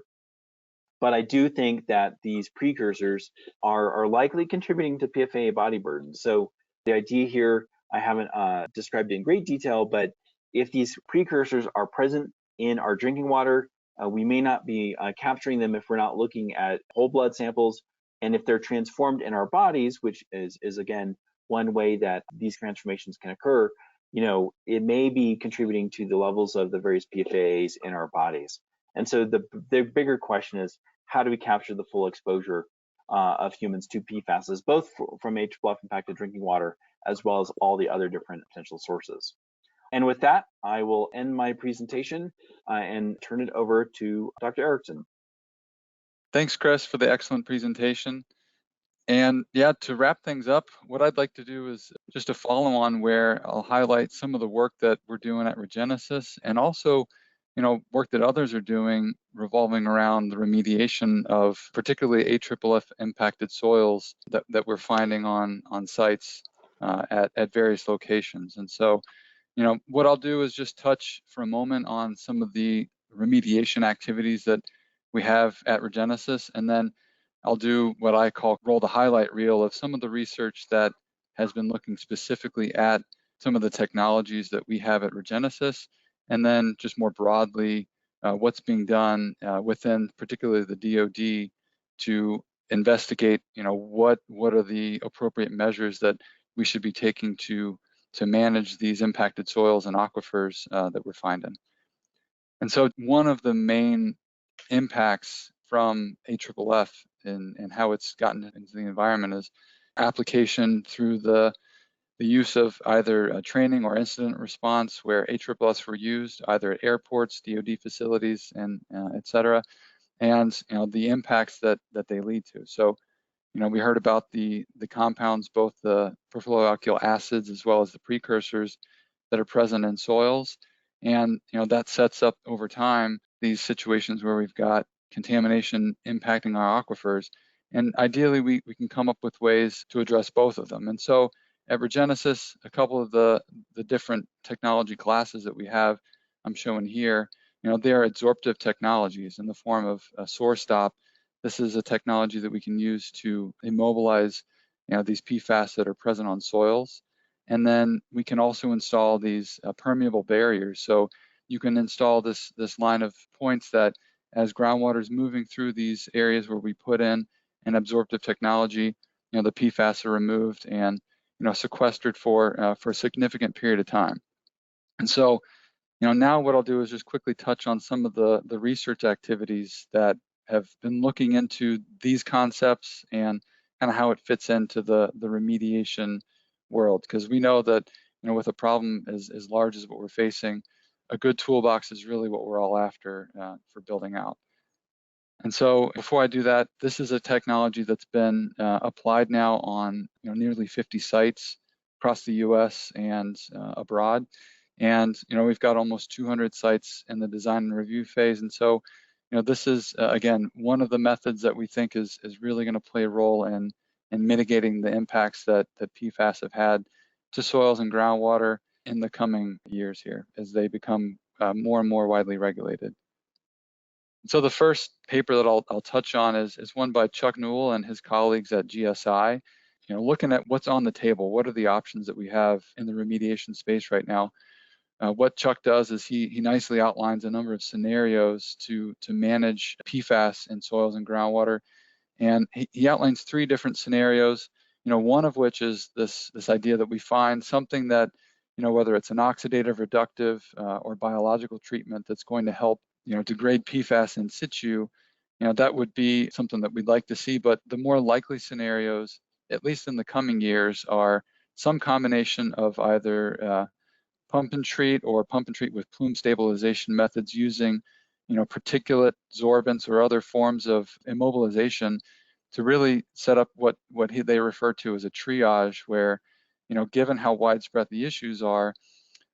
But I do think that these precursors are likely contributing to PFAA body burden. So the idea here, I haven't described in great detail, but if these precursors are present in our drinking water, we may not be capturing them if we're not looking at whole blood samples. And if they're transformed in our bodies, which is again, one way that these transformations can occur, it may be contributing to the levels of the various PFAS in our bodies. And so the bigger question is, how do we capture the full exposure of humans to PFASs, both from HBLF impacted drinking water, as well as all the other different potential sources? And with that, I will end my presentation and turn it over to Dr. Erickson. Thanks, Chris, for the excellent presentation. And yeah, to wrap things up, what I'd like to do is just a follow on where I'll highlight some of the work that we're doing at Regenesis, and also, work that others are doing revolving around the remediation of particularly AFFF impacted soils that we're finding on sites at various locations. And so, what I'll do is just touch for a moment on some of the remediation activities that we have at Regenesis, and then I'll do what I call roll the highlight reel of some of the research that has been looking specifically at some of the technologies that we have at Regenesis, and then just more broadly, what's being done within particularly the DoD to investigate, what are the appropriate measures that we should be taking to manage these impacted soils and aquifers that we're finding. And so one of the main impacts from AFFF and how it's gotten into the environment is application through the use of either training or incident response, where AFFFs were used either at airports, DoD facilities, and et cetera, and the impacts that they lead to. So, we heard about the compounds, both the perfluoroalkyl acids as well as the precursors that are present in soils, and that sets up over time these situations where we've got contamination impacting our aquifers, and ideally we can come up with ways to address both of them. And so at Regenesis, a couple of the different technology classes that we have, I'm showing here, they are adsorptive technologies in the form of a SourceStop. This is a technology that we can use to immobilize these PFAS that are present on soils. And then we can also install these permeable barriers. So you can install this line of points that as groundwater is moving through these areas where we put in an absorptive technology, the PFAS are removed and sequestered for a significant period of time. And so, now what I'll do is just quickly touch on some of the research activities that have been looking into these concepts and kind of how it fits into the remediation world, because we know that with a problem as large as what we're facing, a good toolbox is really what we're all after for building out. And so before I do that, this is a technology that's been applied now on nearly 50 sites across the US and abroad. And we've got almost 200 sites in the design and review phase. And so this is again one of the methods that we think is really going to play a role in mitigating the impacts that PFAS have had to soils and groundwater in the coming years here as they become more and more widely regulated. So the first paper that I'll touch on is one by Chuck Newell and his colleagues at GSI. Looking at what's on the table, what are the options that we have in the remediation space right now? What Chuck does is he nicely outlines a number of scenarios to manage PFAS in soils and groundwater, and he outlines 3 different scenarios. One of which is this idea that we find something that whether it's an oxidative, reductive, or biological treatment that's going to help degrade PFAS in situ. That would be something that we'd like to see, but the more likely scenarios, at least in the coming years, are some combination of either pump and treat or pump and treat with plume stabilization methods using particulate sorbents or other forms of immobilization to really set up what they refer to as a triage, where given how widespread the issues are,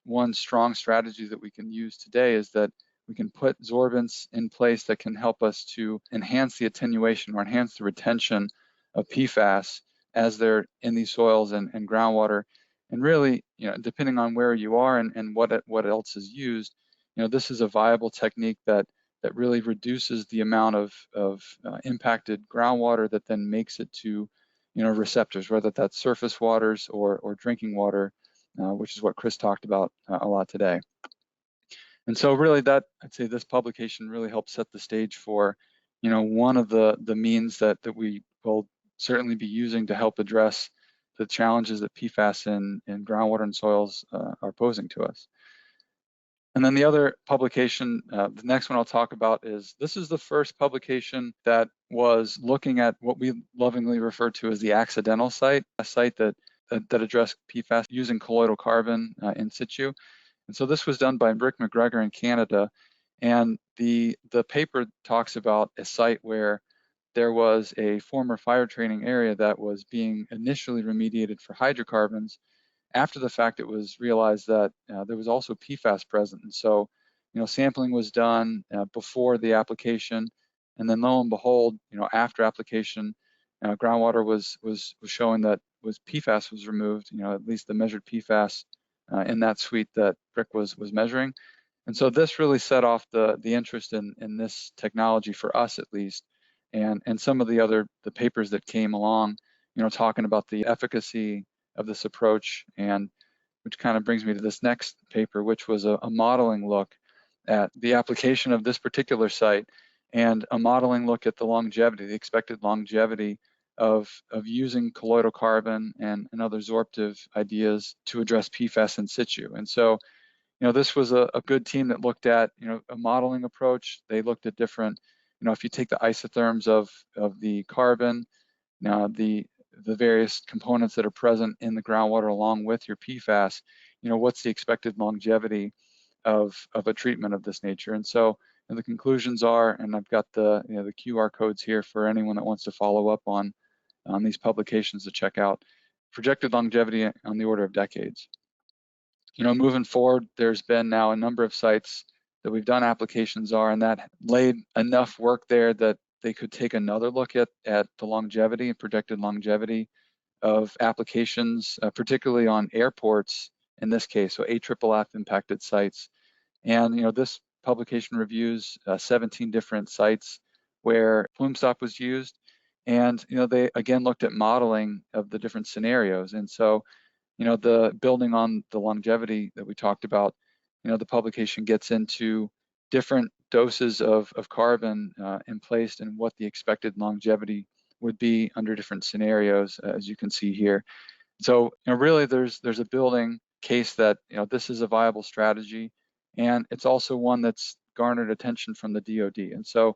one strong strategy that we can use today is that we can put sorbents in place that can help us to enhance the attenuation or enhance the retention of PFAS as they're in these soils and groundwater. And really, depending on where you are and what else is used, this is a viable technique that really reduces the amount of impacted groundwater that then makes it to receptors, whether that's surface waters or drinking water, which is what Chris talked about a lot today. And so really I'd say this publication really helps set the stage for, one of the means that we will certainly be using to help address the challenges that PFAS in groundwater and soils are posing to us. And then the other publication, the next one I'll talk about this is the first publication that was looking at what we lovingly refer to as the accidental site, a site that addressed PFAS using colloidal carbon in situ. And so this was done by Rick McGregor in Canada. And the paper talks about a site where there was a former fire training area that was being initially remediated for hydrocarbons. After the fact, it was realized that there was also PFAS present. And so, sampling was done before the application. And then lo and behold, after application, groundwater was showing that PFAS was removed, at least the measured PFAS in that suite that Rick was measuring. And so this really set off the interest in this technology for us, at least, and some of the papers that came along, talking about the efficacy of this approach, and which kind of brings me to this next paper, which was a modeling look at the application of this particular site and a modeling look at the longevity, the expected longevity of using colloidal carbon and other sorptive ideas to address PFAS in situ. And so, this was a good team that looked at, a modeling approach. They looked at different, if you take the isotherms of the carbon, now the various components that are present in the groundwater along with your PFAS, what's the expected longevity of a treatment of this nature. And so the conclusions are, and I've got the QR codes here for anyone that wants to follow up on these publications to check out, projected longevity on the order of decades. Moving forward, there's been now a number of sites that we've done applications and that laid enough work there that they could take another look at the longevity and projected longevity of applications, particularly on airports in this case, so AFFF impacted sites. And this publication reviews 17 different sites where plume stop was used, and they again looked at modeling of the different scenarios. And so the building on the longevity that we talked about, the publication gets into different doses of carbon in place and what the expected longevity would be under different scenarios, as you can see here. So really there's a building case that this is a viable strategy, and it's also one that's garnered attention from the DoD. And so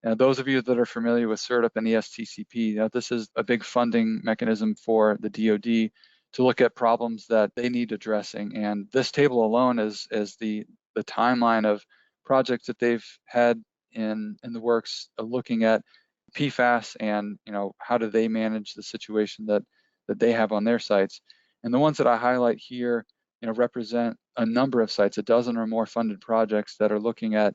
those of you that are familiar with CERTUP and ESTCP, this is a big funding mechanism for the DoD to look at problems that they need addressing. And this table alone is the timeline of projects that they've had in the works, looking at PFAS and how do they manage the situation that they have on their sites. And the ones that I highlight here represent a number of sites, a dozen or more funded projects that are looking at,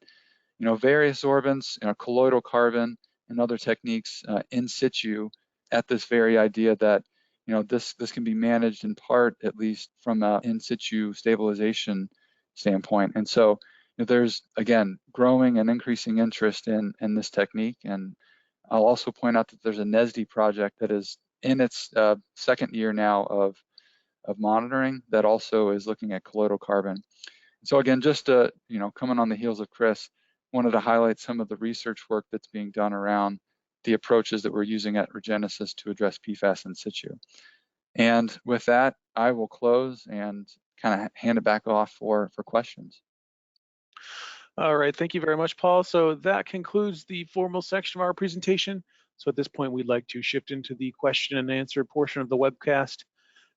various sorbents, colloidal carbon and other techniques in situ at this very idea that, this can be managed in part, at least from a in situ stabilization standpoint. And so there's, again, growing and increasing interest in this technique. And I'll also point out that there's a NESD project that is in its second year now of monitoring that also is looking at colloidal carbon. So again, just coming on the heels of Chris, wanted to highlight some of the research work that's being done around the approaches that we're using at Regenesis to address PFAS in situ. And with that, I will close and kind of hand it back off for questions. All right, thank you very much, Paul. So that concludes the formal section of our presentation. So at this point, we'd like to shift into the question and answer portion of the webcast.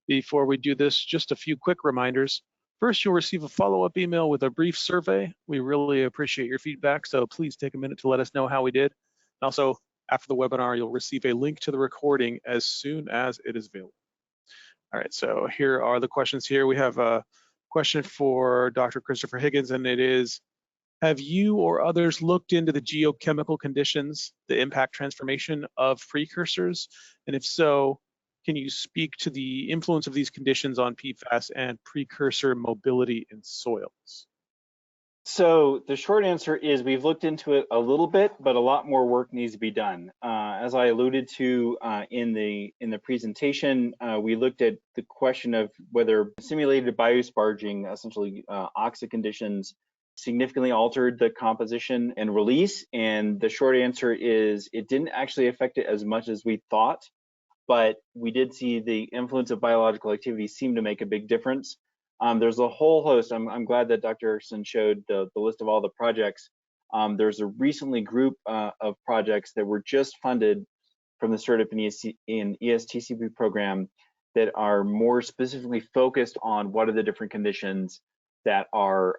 Before we do this, just a few quick reminders. First, you'll receive a follow-up email with a brief survey. We really appreciate your feedback, so please take a minute to let us know how we did. And also, after the webinar, you'll receive a link to the recording as soon as it is available. All right, so here are the questions here. We have a question for Dr. Christopher Higgins, and it is, have you or others looked into the geochemical conditions, the impact transformation of precursors? And if so, can you speak to the influence of these conditions on PFAS and precursor mobility in soils? So the short answer is we've looked into it a little bit, but a lot more work needs to be done. As I alluded to in the presentation, we looked at the question of whether simulated biosparging, essentially oxic conditions, significantly altered the composition and release. And the short answer is it didn't actually affect it as much as we thought, but we did see the influence of biological activity seem to make a big difference. There's a whole host. I'm glad that Dr. Erickson showed the list of all the projects. There's a recently group of projects that were just funded from the Startup in ESTCP program that are more specifically focused on what are the different conditions that are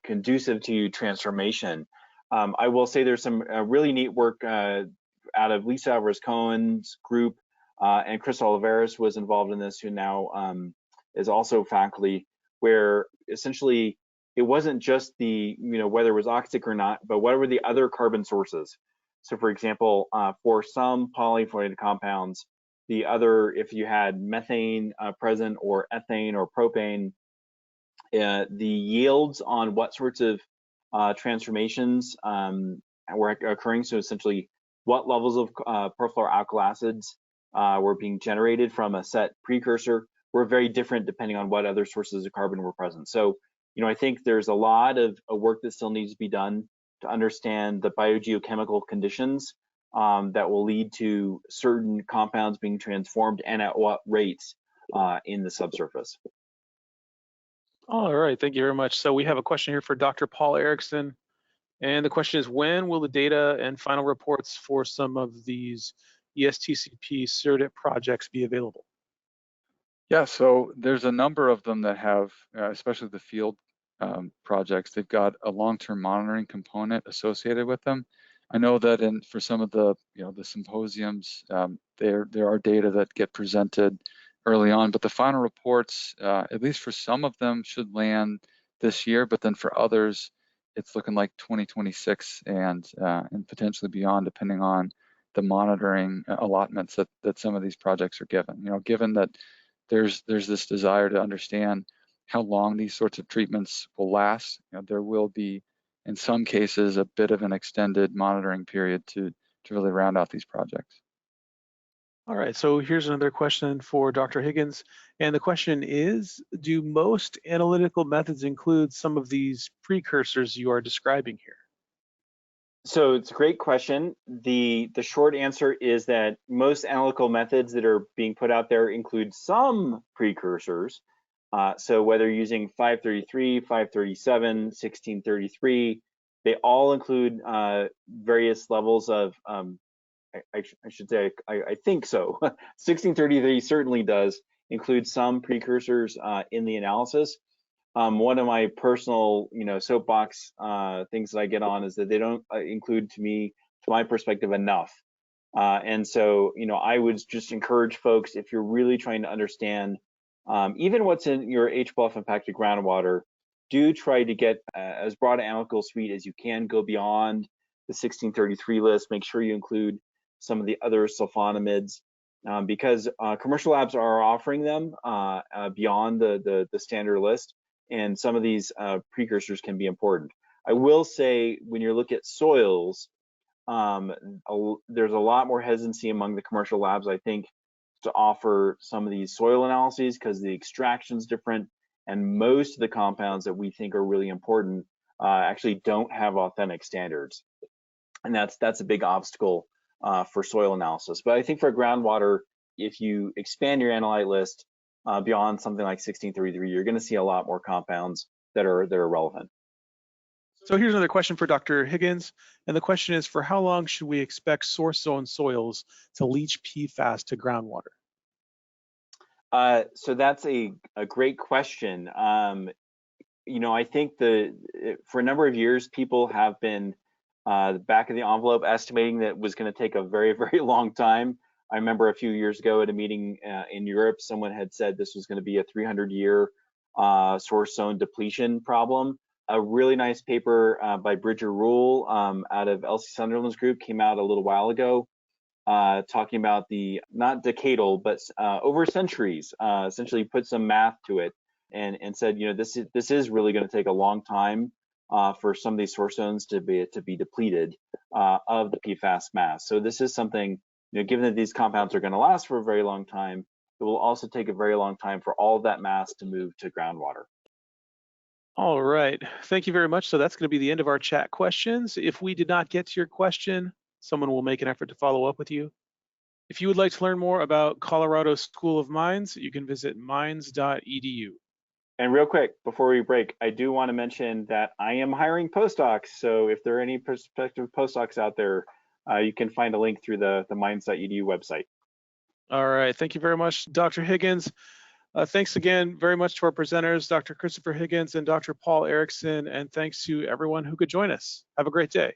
conducive to transformation. I will say there's some really neat work out of Lisa Alvarez-Cohen's group, and Chris Oliveras was involved in this, who now is also faculty, where essentially it wasn't just the, whether it was oxic or not, but what were the other carbon sources. So for example, for some polyfluorinated compounds, the other, if you had methane present or ethane or propane, the yields on what sorts of transformations were occurring, so essentially what levels of perfluoroalkyl acids were being generated from a set precursor, were very different depending on what other sources of carbon were present. So, I think there's a lot of work that still needs to be done to understand the biogeochemical conditions that will lead to certain compounds being transformed and at what rates in the subsurface. All right, thank you very much. So we have a question here for Dr. Paul Erickson. And the question is, when will the data and final reports for some of these ESTCP CERDIT projects be available? Yeah, so there's a number of them that have, especially the field projects, they've got a long-term monitoring component associated with them. I know that for some of the, the symposiums, there are data that get presented early on, but the final reports, at least for some of them, should land this year, but then for others, it's looking like 2026 and potentially beyond, depending on the monitoring allotments that some of these projects are given. Given that there's this desire to understand how long these sorts of treatments will last, there will be, in some cases, a bit of an extended monitoring period to really round out these projects. All right, so here's another question for Dr. Higgins. And the question is, do most analytical methods include some of these precursors you are describing here? So it's a great question. The short answer is that most analytical methods that are being put out there include some precursors. So whether using 533, 537, 1633, they all include various levels of, I should say, I think so. 1633 certainly does include some precursors in the analysis. One of my personal, soapbox things that I get on is that they don't include, to my perspective, enough. And so, I would just encourage folks, if you're really trying to understand Even what's in your HPLF impacted groundwater, do try to get as broad an analytical suite as you can. Go beyond the 1633 list. Make sure you include some of the other sulfonamides, because commercial labs are offering them beyond the standard list, and some of these precursors can be important. I will say, when you look at soils, there's a lot more hesitancy among the commercial labs, I think, to offer some of these soil analyses because the extraction's different, and most of the compounds that we think are really important actually don't have authentic standards, and that's a big obstacle for soil analysis. But I think for groundwater, if you expand your analyte list beyond something like 1633, you're going to see a lot more compounds that are relevant. So here's another question for Dr. Higgins, and the question is, for how long should we expect source zone soils to leach PFAS to groundwater? So that's a great question. You know, I think for a number of years, people have been back of the envelope estimating that it was going to take a very, very long time. I remember a few years ago at a meeting in Europe, someone had said this was going to be a 300-year source zone depletion problem. A really nice paper by Bridger Rule out of Elsie Sunderland's group came out a little while ago, talking about the, not decadal, but over centuries, essentially put some math to it and said, you know, this is really going to take a long time for some of these source zones to be depleted of the PFAS mass. So this is something, you know, given that these compounds are going to last for a very long time, it will also take a very long time for all of that mass to move to groundwater. All right, thank you very much. So that's going to be the end of our chat questions. If we did not get to your question, someone will make an effort to follow up with you. If you would like to learn more about Colorado School of Mines, you can visit mines.edu. And real quick, before we break, I do want to mention that I am hiring postdocs. So if there are any prospective postdocs out there, you can find a link through the mines.edu website. All right, thank you very much, Dr. Higgins. Thanks again very much to our presenters, Dr. Christopher Higgins and Dr. Paul Erickson, and thanks to everyone who could join us. Have a great day.